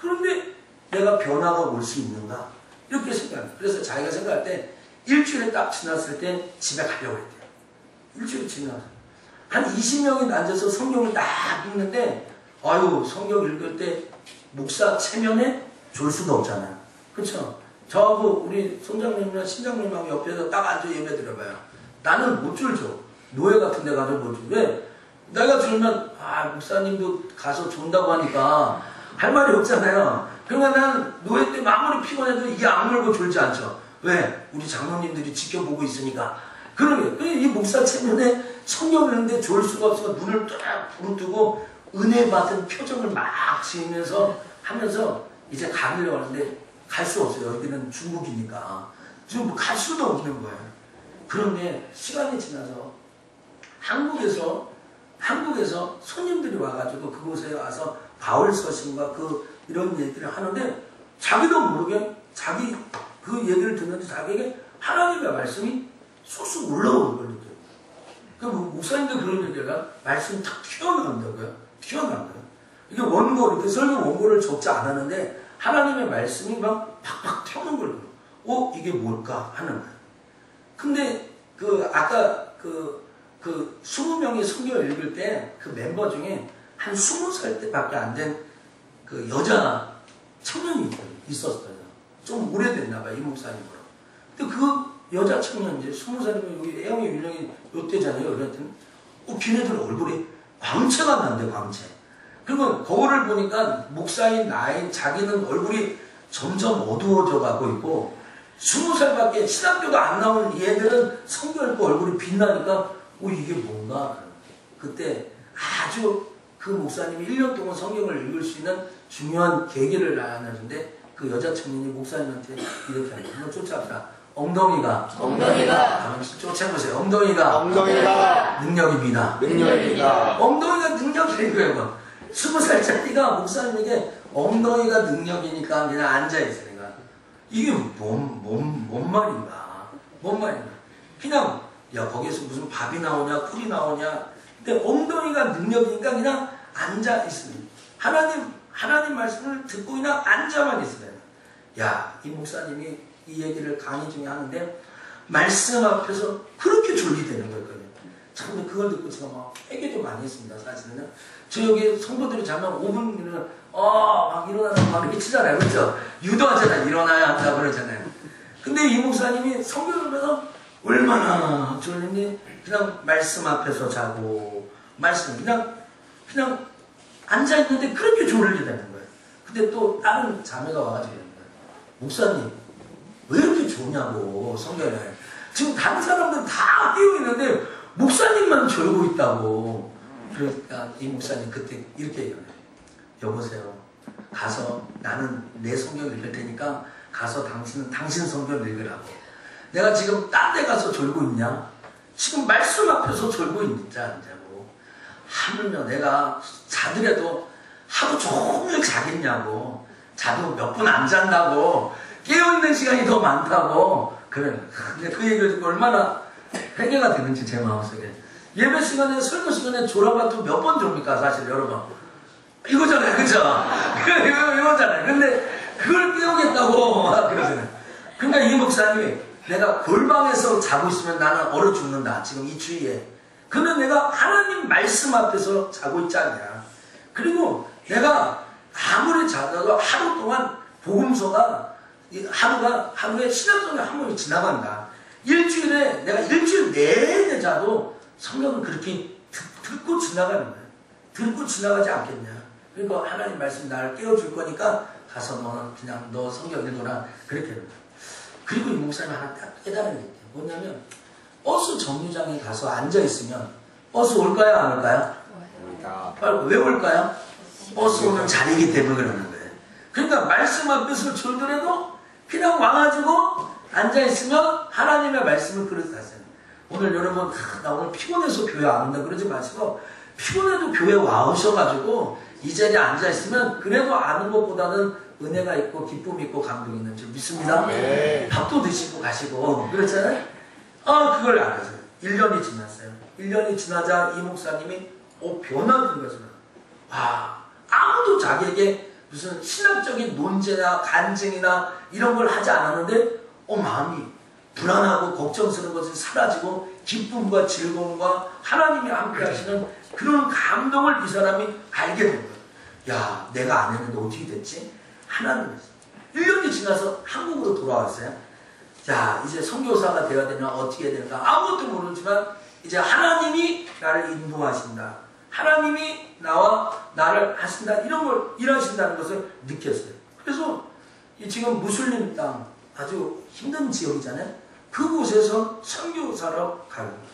Speaker 1: 그런데 내가 변화가 올 수 있는가? 이렇게 생각해요. 그래서 자기가 생각할 때 일주일에 딱 지났을 때 집에 가려고 했대요. 일주일 지나서. 한 20명이 앉아서 성경을 딱 읽는데 성경 읽을 때 목사 체면에 졸 수도 없잖아요. 그렇죠? 저하고 우리 손장님이나 신장님하고 옆에서 딱 앉아 예배 드려봐요. 나는 못 졸죠. 노예 같은 데 가서 못 졸죠. 왜? 내가 졸면 목사님도 가서 존다고 하니까 할 말이 없잖아요. 그러니까 난 노예 때 아무리 피곤해도 이게 악물고 졸지 않죠. 왜? 우리 장로님들이 지켜보고 있으니까. 그러게. 이 목사 체면에 성경을 읽는데 졸 수가 없어서 눈을 딱 부릅뜨고 은혜 받은 표정을 막 지으면서 하면서 이제 가려고 하는데 갈 수 없어요. 여기는 중국이니까. 지금 갈 수도 없는 거예요. 그런데 시간이 지나서 한국에서 손님들이 와가지고 그곳에 와서 바울 서신과 이런 얘기를 하는데 자기도 모르게 자기 그 얘기를 듣는데 자기에게 하나님의 말씀이 쑥쑥 올라오는 걸 느껴요. 그러니까 목사님도 그런 얘기가 말씀이 탁 튀어나온다고요. 튀어나온 거예요. 이게 원고, 이렇게 설교 원고를 적지 않았는데 하나님의 말씀이 막 팍팍 튀어나오는 거예요. 이게 뭘까 하는 거예요. 근데 아까 20명이 성경을 읽을 때 그 멤버 중에 한 20살 때밖에 안 된 그 여자 청년이 있었어요. 좀 오래됐나 봐요, 이 목사님으로. 근데 그 여자 청년, 이제 20살이면 여기 애형의 윤령이 요때잖아요. 그랬더니, 걔네들 얼굴이 광채가 난대, 광채. 그리고 거울을 보니까 목사인 나인 자기는 얼굴이 점점 어두워져 가고 있고, 20살밖에 신학교도 안 나온 얘들은 성경 읽고 얼굴이 빛나니까, 이게 뭔가. 그때 아주 그 목사님이 1년 동안 성경을 읽을 수 있는 중요한 계기를 나눴는데, 그 여자 청년이 목사님한테 이렇게 하는 거예요. 한번 쫓아갑시다. 엉덩이가 한번 쫓아보세요. 엉덩이가 능력입니다. 엉덩이가 능력인 거예요. 20살짜리가 목사님에게 엉덩이가 능력이니까 그냥 앉아있어요. 내가 이게 뭔 말인가? 그냥 거기에서 무슨 밥이 나오냐 꿀이 나오냐. 근데 엉덩이가 능력이니까 그냥 앉아있습니다. 하나님 말씀을 듣고 그냥 앉아만 있어요. 이 목사님이 이 얘기를 강의 중에 하는데 말씀 앞에서 그렇게 졸리되는 거였거든요. 참 그걸 듣고 제가 막 회개도 많이 했습니다. 사실은 저 여기 성도들이 자면 5분이면 막 일어나서 막 이렇게 치잖아요. 그렇죠? 유도하잖아요. 일어나야 한다고 그러잖아요. 근데 이 목사님이 성경을 보면서 얼마나 졸린지 그냥 말씀 앞에서 자고 그냥 앉아있는데 그렇게 졸리게 되는 거예요. 근데 또 다른 자매가 와가지고 목사님 왜 이렇게 좋냐고 성경을. 지금 다른 사람들은 다 깨어있는데 목사님만 졸고 있다고. 그러니까 이 목사님 그때 이렇게 얘기해요. 여보세요. 가서 나는 내 성경을 읽을 테니까 가서 당신은 당신 성경을 읽으라고. 내가 지금 딴 데 가서 졸고 있냐? 지금 말씀 앞에서 졸고 있자고. 하물며 내가 자더라도 하루 종일 자겠냐고. 자도 몇 분 안 잔다고. 깨어있는 시간이 더 많다고. 그래. 근데 그 얘기를 듣고 얼마나 회개가 되는지 제 마음속에. 예배 시간에, 설교 시간에 졸아봐도 몇 번 졸니까 사실 여러분. 이거잖아요. 그죠? 이거잖아요. 근데 그걸 깨우겠다고 그러잖아요. 그러니까 이 목사님이 내가 골방에서 자고 있으면 나는 얼어 죽는다. 지금 이 추위에. 그러면 내가 하나님 말씀 앞에서 자고 있지 않냐. 그리고 내가 아무리 자다도 하루 동안 복음서가 하루에 신학성경 한 번이 지나간다. 일주일에 내가 일주일 내내 자도 성경은 그렇게 듣고 지나가는 거야. 듣고 지나가지 않겠냐. 그러니까 하나님 말씀 나를 깨워줄 거니까 가서 너는 그냥 너 성경 읽어라. 그렇게 해요. 그리고 이 목사님 하나 깨달은 게 있대요. 뭐냐면 버스 정류장에 가서 앉아있으면 버스 올까요? 안 올까요? 왜 올까요? 버스 오는 자리이기 때문에 그러는 거예요. 그러니까 말씀 앞에서 졸더라도 그냥 와가지고 앉아있으면 하나님의 말씀을 그렇게 하세요. 오늘 여러분 나 오늘 피곤해서 교회 안 온다 그러지 마시고 피곤해도 교회 와오셔가지고 이 자리에 앉아있으면 그래도 아는 것보다는 은혜가 있고 기쁨이 있고 감동이 있는 줄 믿습니다.
Speaker 2: 네.
Speaker 1: 밥도 드시고 가시고 그렇잖아요. 그걸 알았어요. 1년이 지났어요. 1년이 지나자 이 목사님이 변화된 거죠. 아무도 자기에게 무슨 신학적인 논제나 간증이나 이런 걸 하지 않았는데 마음이 불안하고 걱정스러운 것이 사라지고 기쁨과 즐거움과 하나님이 함께 하시는 그런 감동을 이 사람이 알게 된 거예요. 내가 안 했는데 어떻게 됐지? 하나님 1년이 지나서 한국으로 돌아왔어요. 이제 선교사가 되어야 되나 어떻게 해야 되나 아무것도 모르지만 이제 하나님이 나를 인도하신다. 하나님이 나를 하신다. 이런 걸 일하신다는 것을 느꼈어요. 그래서 지금 무슬림 땅 아주 힘든 지역이잖아요. 그곳에서 선교사로 가는 거예요.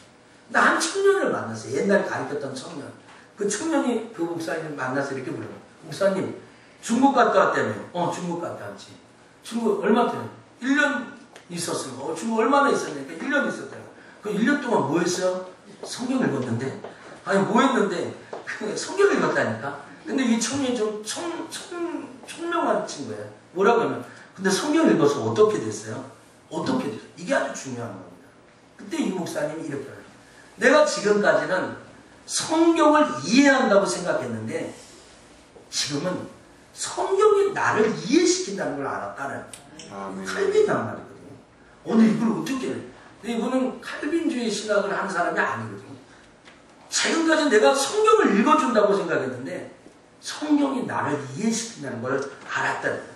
Speaker 1: 나 한 청년을 만났어요. 옛날에 가르쳤던 청년. 그 청년이 그 목사님을 만나서 이렇게 물어요. 목사님 중국 갔다 왔다며. 중국 갔다 왔지. 중국 얼마 때문에? 1년 있었어요. 중국 얼마나 있었냐니까 1년 있었대요. 그 1년 동안 뭐 했어요? 성경 읽었는데. 뭐 했는데 성경 읽었다니까. 근데 이 청년이 좀 총명한 친구예요. 뭐라고 하면 근데 성경 읽어서 어떻게 됐어요? 어떻게 됐어요? 이게 아주 중요한 겁니다. 그때 이 목사님이 이렇게 해요. 내가 지금까지는 성경을 이해한다고 생각했는데 지금은 성경이 나를 이해시킨다는 걸 알았다는 칼빈이란 말이거든요. 오늘 이걸 어떻게 해? 이분은 칼빈주의 신학을 하는 사람이 아니거든요. 지금까지 내가 성경을 읽어준다고 생각했는데 성경이 나를 이해시킨다는 걸 알았다는 거예요.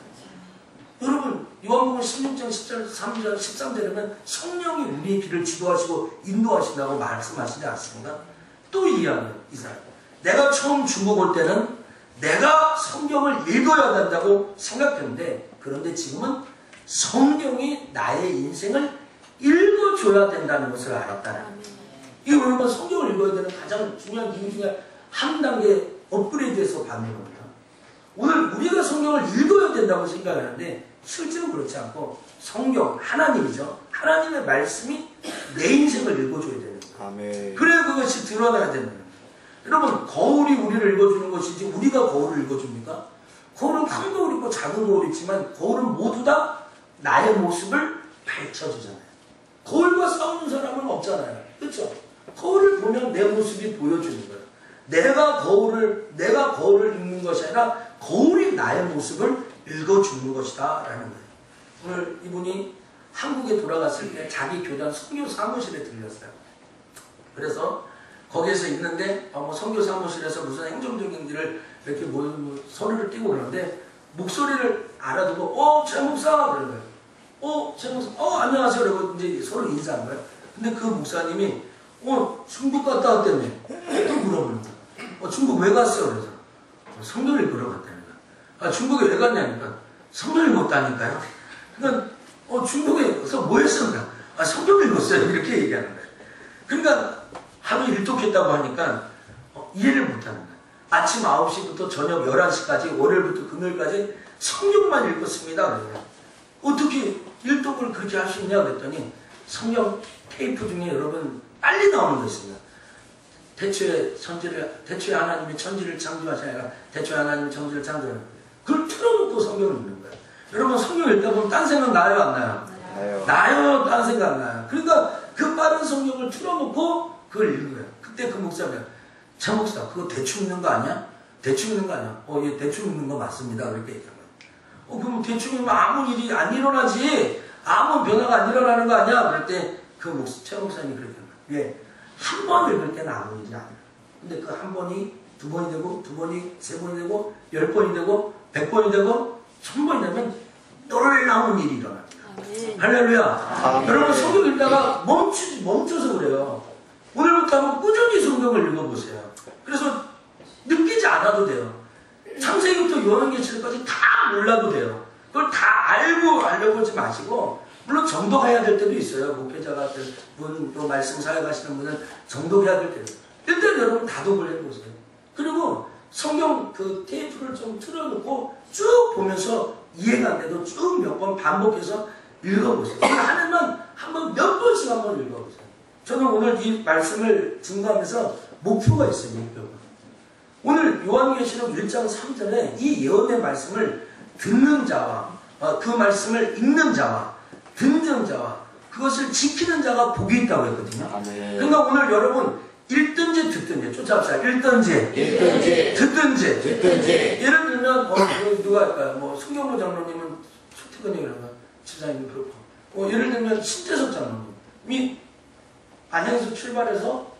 Speaker 1: 여러분 요한복음 16장 10절 3절 13절에는 성령이 우리의 길을 지도하시고 인도하신다고 말씀하시지 않습니까? 또 이해하는 이 사람. 내가 처음 중국 올 때는 내가 성경을 읽어야 된다고 생각했는데 그런데 지금은 성경이 나의 인생을 읽어줘야 된다는 것을 알았다는 거예요. 이 여러분 성경을 읽어야 되는 가장 중요한 이유 중에 한 단계 업그레이드해서 받는 겁니다. 오늘 우리가 성경을 읽어야 된다고 생각하는데 실제로 그렇지 않고 성경, 하나님이죠. 하나님의 말씀이 내 인생을 읽어줘야 되는 거예요.
Speaker 3: 아멘.
Speaker 1: 그래야 그것이 드러나야 되는 거예요. 여러분 거울이 우리를 읽어주는 것이지 우리가 거울을 읽어줍니까? 거울은 큰 거울 있고 작은 거울 있지만 거울은 모두 다 나의 모습을 밝혀주잖아요. 거울과 싸우는 사람은 없잖아요. 그렇죠? 거울을 보면 내 모습이 보여주는 거예요. 내가 거울을 읽는 것이 아니라 거울이 나의 모습을 읽어주는 것이다 라는 거예요. 오늘 이분이 한국에 돌아갔을 때 자기 교단 선교 사무실에 들렸어요. 그래서 거기에서 있는데 선교 사무실에서 무슨 행정적인 일을 이렇게 서류를 띄고 그러는데 목소리를 알아두고 최 목사 그러는 거예요. 최 목사 안녕하세요 그러고 이제 서로 인사한 거예요. 근데 그 목사님이 중국 갔다 왔다며 또 물어보는 거예요. 중국 왜 갔어요? 그래서 성경 읽으러 갔다는 거예요. 중국에 왜 갔냐니까 성경 읽었다니까요. 그러니까 중국에서 뭐 했습니까? 성경 읽었어요. 이렇게 얘기하는 거예요. 그러니까 하루 일독했다고 하니까 이해를 못하는 거예요. 아침 9시부터 저녁 11시까지 월요일부터 금요일까지 성경만 읽었습니다. 그래요. 어떻게 일독을 그렇게 할 수 있냐 그랬더니 성경 테이프 중에 여러분 빨리 나오는 거 있습니다. 대초에 하나님이 천지를 창조하시니라 대초에 하나님이 천지를 창조하시니라 그걸 틀어놓고 성경을 읽는 거예요. 여러분 성경 읽다 보면 딴 생각 나요 안 나요? 나요. 딴 생각 안 나요. 그러니까 그 빠른 성경을 틀어놓고 그걸 읽는 거예요. 그때 그 목사가 차 목사 그거 대충 읽는 거 아니야? 대충 읽는 거 아니야? 예 대충 읽는 거 맞습니다. 그렇게 얘기한 거예요. 그럼 대충 읽으면 아무 일이 안 일어나지 아무 변화가 안 일어나는 거 아니야? 그럴 때 그 최 목사님이 그렇게 한 거예요. 예, 한 번 읽을 때는 아무 일이 아니에요. 근데 그 한 번이 두 번이 되고 두 번이 세 번이 되고 10번이 되고 100번이 되고 1000번이 되면 놀라운 일이 일어납니다. 할렐루야. 여러분 성경 읽다가 멈춰서 그래요. 오늘부터 한번 꾸준히 성경을 읽어보세요. 그래서 느끼지 않아도 돼요. 창세기부터 요한계시록까지 다 몰라도 돼요. 그걸 다 알려고 하지 마시고 물론 정독해야 될 때도 있어요. 목회자가 될 분, 또 말씀 사역하시는 분은 정독해야 될 때도 일단 여러분 다독을 해보세요. 그리고 성경 그 테이프를 좀 틀어놓고 쭉 보면서 이해가 안 돼도 쭉 몇 번 반복해서 읽어보세요. 하나만 한번 몇 번씩 한번 읽어보세요. 저는 오늘 이 말씀을 증거하면서 목표가 있어요. 목표가. 오늘 요한계시록 1장 3절에 이 예언의 말씀을 듣는 자와 그 말씀을 읽는 자와 듣는 자와 그것을 지키는 자가 복이 있다고 했거든요. 그러니까 오늘 여러분 읽든지 듣든지 쫓아갑시다. 읽든지 듣든지 예를 들면 누가 할까요? 송경로 장로님은 소태근이 그런가 집사님이 그렇고 예를 들면 신태석 장로님이 안양에서 출발해서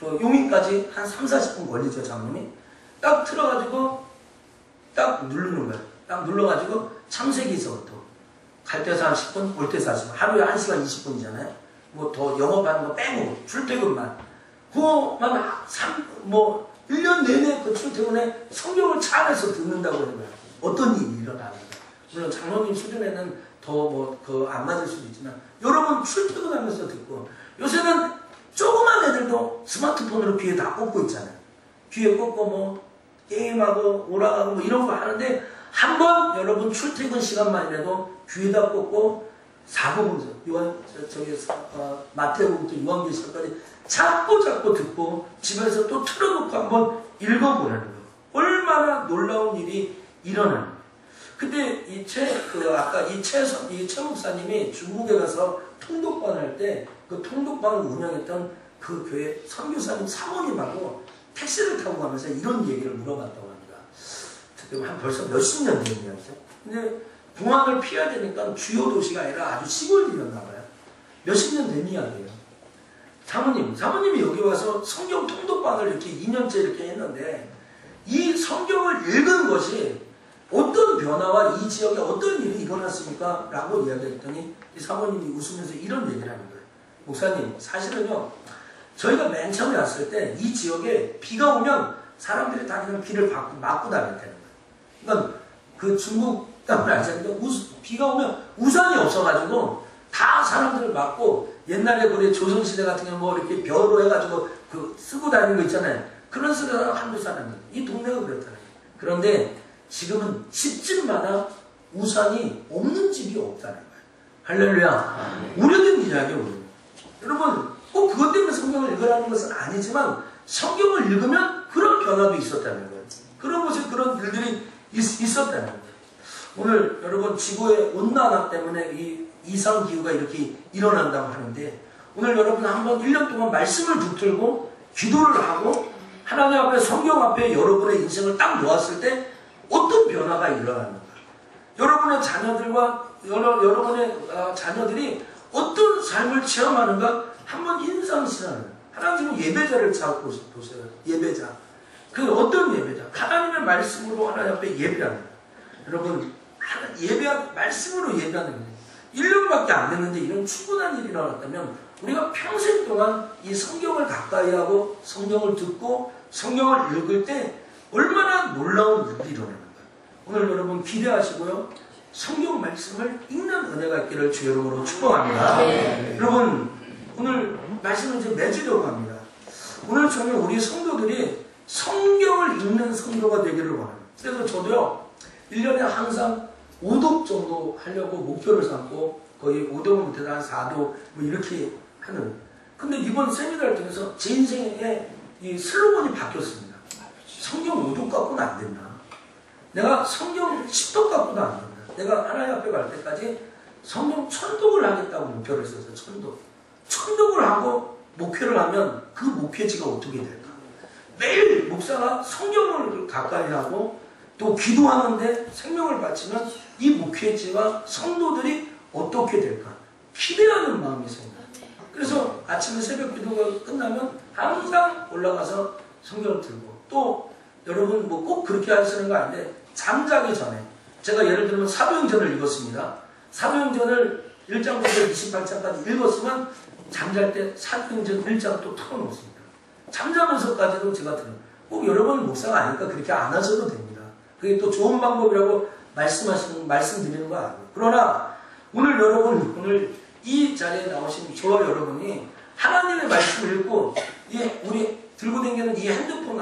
Speaker 1: 용인까지 한 3-40분 걸리죠. 장로님이 딱 틀어가지고 딱 누르는 거예요. 딱 눌러가지고 창세기서부터 갈 때서 한 10분, 올 때서 40분 하루에 1시간 20분이잖아요. 더 영업하는 거 빼고 출퇴근만 그거만 1년 내내 그 출퇴근에 성경을 차 안에서 듣는다고 하는 거예요. 어떤 일이 일어나는가. 물론 장로님 수준에는 더 안 맞을 수도 있지만 여러분 출퇴근하면서 듣고 요새는 조그만 애들도 스마트폰으로 귀에 다 꽂고 있잖아요. 귀에 꽂고 게임하고 오락하고 이런 거 하는데 한번 여러분 출퇴근 시간만이라도 귀에다 꽂고 사복음서 마태복음부터 요한계시록까지 자꾸 듣고 집에서 또 틀어놓고 한번 읽어보라는 거예요. 얼마나 놀라운 일이 일어나는 거예요. 근데 아까 이 최 목사님이 중국에 가서 통독반 할 때 그 통독반을 운영했던 그 교회 선교사님 사모님하고 택시를 타고 가면서 이런 얘기를 물어봤다고 합니다. 지금 한 벌써 몇십 년 된 이야기죠. 근데 공항을 피해야 되니까 주요 도시가 아니라 아주 시골이었나 봐요. 몇십 년 된 이야기예요. 사모님이 여기 와서 성경 통독반을 이렇게 2년째 이렇게 했는데 이 성경을 읽은 것이 어떤 변화와 이 지역에 어떤 일이 일어났습니까? 라고 이야기했더니 이 사모님이 웃으면서 이런 얘기를 하는 거예요. 목사님, 사실은요, 저희가 맨 처음에 왔을 때 이 지역에 비가 오면 사람들이 다 그냥 비를 맞고 다녔다는 거예요. 그러니까 그 중국 땅을 아시는데 비가 오면 우산이 없어가지고 다 사람들을 맞고 옛날에 우리 조선시대 같은 경우 뭐 이렇게 벼로 해가지고 그 쓰고 다니는 거 있잖아요. 그런 쓰다가 한두 사람이 이 동네가 그렇다는 거예요. 그런데 지금은 집집마다 우산이 없는 집이 없다는 거예요. 할렐루야. 오래된 이야기예요. 오래된. 여러분 꼭 그것 때문에 성경을 읽으라는 것은 아니지만 성경을 읽으면 그런 변화도 있었다는 거예요. 그런 곳에 그런 일들이 있었다는 거예요. 오늘 여러분 지구의 온난화 때문에 이 이상기후가 이렇게 일어난다고 하는데 오늘 여러분 한번 1년 동안 말씀을 붙들고 기도를 하고 하나님 앞에 성경 앞에 여러분의 인생을 딱 놓았을 때 어떤 변화가 일어나는가? 여러분의 자녀들과 여러분의 자녀들이 어떤 삶을 체험하는가? 한번 인상시하는 하나님은 예배자를 찾고 보세요. 예배자. 그 어떤 예배자? 하나님의 말씀으로 하나님 앞에 예배하는 거예요. 여러분 말씀으로 예배하는 거예요. 1년밖에 안 됐는데 이런 충분한 일이 일어났다면 우리가 평생 동안 이 성경을 가까이 하고 성경을 듣고 성경을 읽을 때 얼마나 놀라운 일이 일어나는 거예요. 오늘 여러분 기대하시고요. 성경 말씀을 읽는 은혜가 있기를 주 이름으로 축복합니다. 여러분 오늘 말씀을 이제 맺으려고 합니다. 오늘 저는 우리 성도들이 성경을 읽는 성도가 되기를 원합니다. 그래서 저도요 1년에 항상 5독 정도 하려고 목표를 삼고 거의 5독은 못해도 한 4독 뭐 이렇게 하는. 근데 이번 세미나를 통해서 제 인생에 이 슬로건이 바뀌었습니다. 성경 5독 갖고는 안 된다. 내가 성경 10독 갖고는 안 된다. 내가 하나님 앞에 갈 때까지 성경 1000독을 하겠다고 목표를 썼어요. 1000독. 1000독을 하고 목표를 하면 그 목표지가 어떻게 될까? 매일 목사가 성경을 가까이 하고 또 기도하는데 생명을 바치면 이 목회지와 성도들이 어떻게 될까? 기대하는 마음이 생겨요. 그래서 아침에 새벽 기도가 끝나면 항상 올라가서 성경을 들고 또 여러분 뭐 꼭 그렇게 하시는 거 아닌데 잠자기 전에 제가 예를 들면 사도행전을 읽었습니다. 사도행전을 1장부터 28장까지 읽었으면 잠잘 때 사도행전 1장 또 틀어놓습니다. 잠자면서까지도 제가 들어요. 꼭 여러분 목사가 아니까 그렇게 안 하셔도 됩니다. 그게 또 좋은 방법이라고 말씀드리는 거 아니에요. 그러나 오늘 여러분, 오늘 이 자리에 나오신 저와 여러분이 하나님의 말씀을 읽고 우리 들고 다니는 이 핸드폰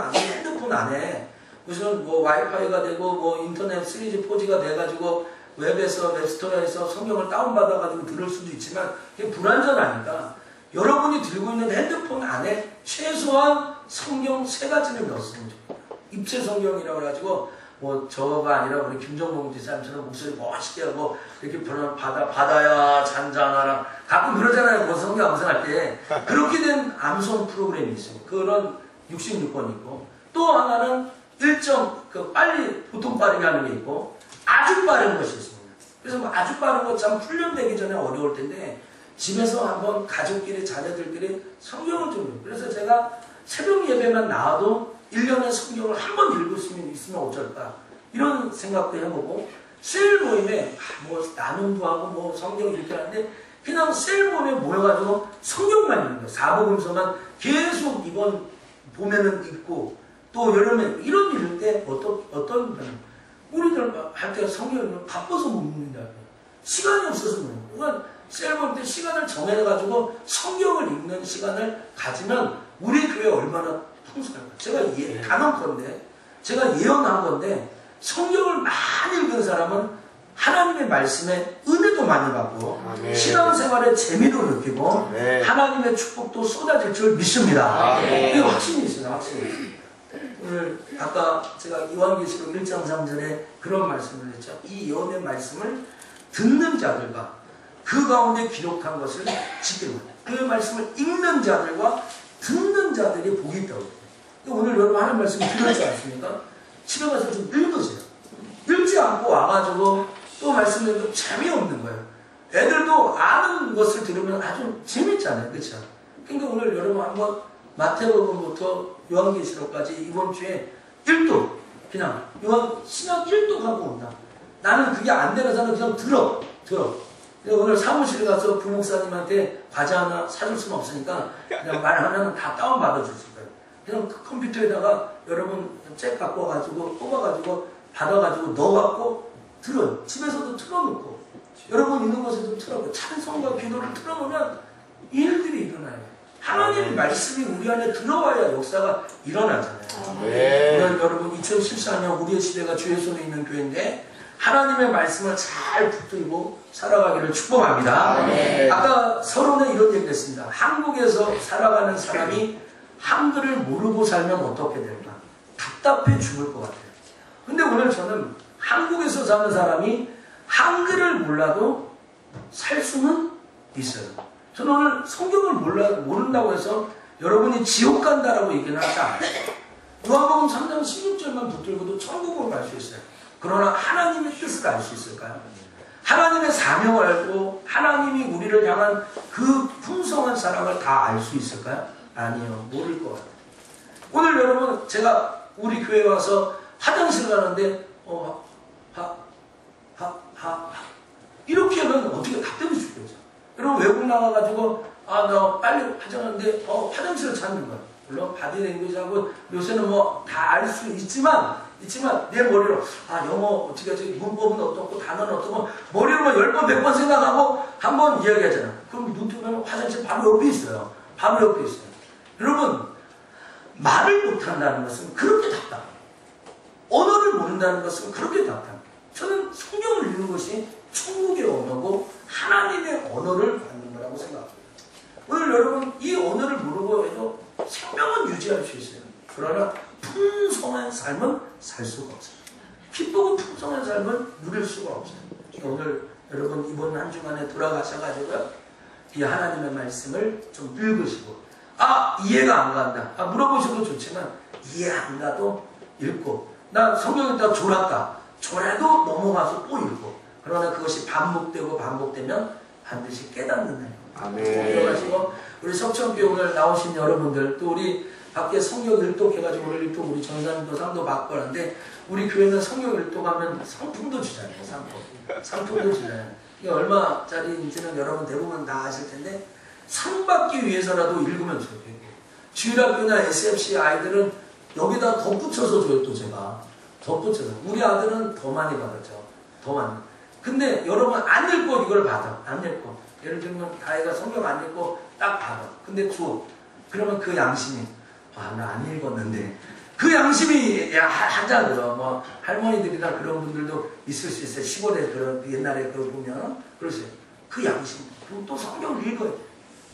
Speaker 1: 안에 무슨 뭐 와이파이가 되고 뭐 인터넷 3G, 4G가 돼가지고 웹에서 웹스토어에서 성경을 다운받아가지고 들을 수도 있지만 그게 불안전하니까 여러분이 들고 있는 핸드폰 안에 최소한 성경 3가지를 넣었으면 좋겠다. 입체 성경이라고 해가지고 뭐 저가 아니라 우리 김정봉 지사님처럼 목소리 멋있게 하고 이렇게 바다야 잔잔하라 가끔 그러잖아요. 뭐 성경 암송할 때 그렇게 된 암송 프로그램이 있어요. 그런 66번 있고 또 하나는 빨리 보통 빠르게 하는 게 있고 아주 빠른 것이 있습니다. 그래서 뭐 아주 빠른 것 참 훈련되기 전에 어려울 텐데 집에서 한번 가족끼리 자녀들끼리 성경을 좀 그래서 제가 새벽 예배만 나와도 1년에 성경을 한 번 읽을 수 있으면 어쩔까 이런 생각도 해보고 셀 모임에 뭐 나눔도 하고 뭐 성경 이렇게 하는데 그냥 셀 모임에 모여가지고 성경만 읽는 거예요. 사복음서만 계속 이번 봄에는 읽고 또 여름에 이런 일일 때 어떤 우리들 할 때 성경을 바빠서 못 읽는다. 시간이 없어서 못 읽는 거예요. 그러니까 셀 모임 때 시간을 정해가지고 성경을 읽는 시간을 가지면 우리 교회 얼마나 풍성할까. 제가 단언컨대 제가 예언한 건데 성경을 많이 읽은 사람은 하나님의 말씀에 은혜도 많이 받고 신앙생활에 재미도 느끼고 하나님의 축복도 쏟아질 줄 믿습니다. 이게 확신이 있어요. 확신이 있습니다. 오늘 아까 제가 요한계시록 1장 3절에 그런 말씀을 했죠. 이 예언의 말씀을 듣는 자들과 그 가운데 기록한 것을 지키는 그 말씀을 읽는 자들과 듣는 자들이 복이 있다고. 오늘 여러분 하는 말씀 들었지 않습니까? 집에 가서 좀 읽으세요. 읽지 않고 와가지고 또 말씀드려도 재미없는 거예요. 애들도 아는 것을 들으면 아주 재밌잖아요. 그렇죠? 그러니까 오늘 여러분 한번 마태복음부터 요한계시록까지 이번 주에 1도 그냥 신약 1도 하고 온다. 나는 그게 안 되는 사람은 그냥 들어. 오늘 사무실에 가서 부목사님한테 과자 하나 사줄 수는 없으니까 그냥 말하면 다 다운받아 주실 거예요. 그냥 그 컴퓨터에다가 여러분 책 갖고 와가지고 뽑아가지고 받아가지고 넣어갖고 들어요. 집에서도 틀어놓고 여러분 있는 곳에도 틀어놓고 찬송과 기도를 틀어놓으면 일들이 일어나요. 하나님의 말씀이 우리 안에 들어와야 역사가 일어나잖아요. 오늘 여러분 2014년 우리의 시대가 주의 손에 있는 교회인데 하나님의 말씀을 잘 붙들고 살아가기를 축복합니다. 아까 서론에 이런 얘기를 했습니다. 한국에서 살아가는 사람이 한글을 모르고 살면 어떻게 될까? 답답해 죽을 것 같아요. 근데 오늘 저는 한국에서 사는 사람이 한글을 몰라도 살 수는 있어요. 저는 오늘 성경을 모른다고 해서 여러분이 지옥 간다라고 얘기는 하지 않아요. 요한복음 3장 16절만 붙들고도 천국으로 갈 수 있어요. 그러나 하나님의 뜻을 알 수 있을까요? 하나님의 사명을 알고 하나님이 우리를 향한 그 풍성한 사랑을 다 알 수 있을까요? 아니요. 모를 것 같아요. 오늘 여러분 제가 우리 교회에 와서 화장실 가는데 이렇게 하면 어떻게 답답해 죽겠죠. 여러분 외국 나가가지고 나 빨리 화장하는데 화장실을 찾는 거야. 물론 바디랭귀지하고 요새는 뭐 다 알 수 있지만 내 머리로 영어 어떻게 하지, 문법은 어떻고 단어는 어떻고 머리로만 10번 100번 생각하고 한번 이야기하잖아. 그럼 눈 뜨면 화장실 바로 옆에 있어요. 바로 옆에 있어요. 여러분 말을 못한다는 것은 그렇게 답답해요. 언어를 모른다는 것은 그렇게 답답해요. 저는 성경을 읽는 것이 천국의 언어고 하나님의 언어를 받는 거라고 생각합니다. 오늘 여러분 이 언어를 모르고 해도 생명은 유지할 수 있어요. 그러나 풍성한 삶은 살 수가 없어요. 기쁘고 풍성한 삶은 누릴 수가 없어요. 오늘 여러분 이번 한 주간에 돌아가셔가지고요, 이 하나님의 말씀을 좀 읽으시고 이해가 안 간다. 물어보셔도 좋지만 이해 안 가도 읽고, 나 성경 읽다가 졸아도 넘어가서 또 읽고, 그러나 그것이 반복되면 반드시 깨닫는다. 기억하시고 우리 석천교회 오늘 나오신 여러분들, 또 우리 밖에 성경 일독해가지고 오늘 일독 우리 전사님도 상도 받고 하는데, 우리 교회는 성경 일독하면 상품도 주잖아요. 상품도 주잖아요. 이게 얼마짜리인지는 여러분 대부분 다 아실 텐데 상 받기 위해서라도 읽으면 좋겠고, 주일학교나 SFC 아이들은 여기다 덧붙여서 줘요. 또 제가 덧붙여서, 우리 아들은 더 많이 받았죠. 더 많이. 근데 여러분 안 읽고 이걸 받아. 안 읽고, 예를 들면 아이가 성경 안 읽고 딱 받아. 근데 줘. 그러면 그 양심이 나 안 읽었는데, 그 양심이 하자고요. 뭐 할머니들이나 그런 분들도 있을 수 있어요. 시골에 그런 옛날에 그걸 보면 그러세요. 그 양심. 그리고 또 성경을 읽어요.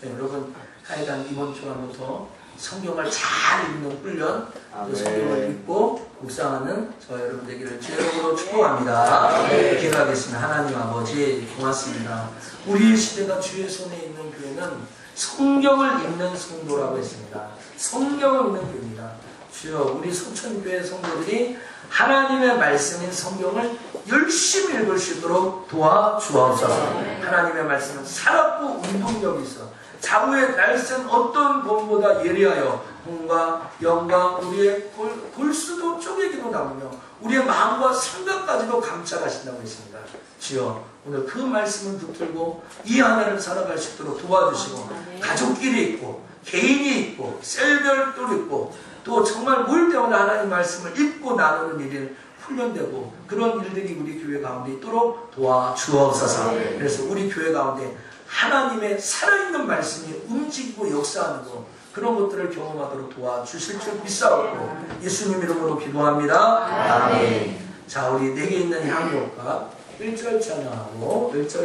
Speaker 1: 네, 여러분 하여간 이번 주간부터 성경을 잘 읽는 훈련, 또 성경을 읽고 묵상하는 저 여러분 되기를 주여로 축복합니다. 기도하겠습니다. 하나님 아버지 고맙습니다. 우리의 시대가 주의 손에 있는 교회는 성경을 읽는 성도라고 했습니다. 성경을 읽는 교회입니다. 주여, 우리 소천교회 성도들이 하나님의 말씀인 성경을 열심히 읽을 수 있도록 도와주옵소서. 하나님의 말씀은 살았고 운동력이 있어 자우의 날쌘 어떤 검보다 예리하여 몸과 영과 우리의 골수도 쪼개기도 나누며 우리의 마음과 생각까지도 감찰하신다고 했습니다. 주여, 오늘 그 말씀을 붙들고 이 하나를 살아갈 수 있도록 도와주시고, 가족끼리 있고 개인이 있고 셀별도 있고 또 정말 모일 때마다 하나님 말씀을 읽고 나누는 일이 훈련되고, 그런 일들이 우리 교회 가운데 있도록 도와주옵소서. 그래서 우리 교회 가운데 하나님의 살아있는 말씀이 움직이고 역사하는 것, 그런 것들을 경험하도록 도와주실 줄 믿사옵고 예수님 이름으로 기도합니다. 아멘. 자, 우리 내게 있는 향유가 1절 찬양하고 1절에서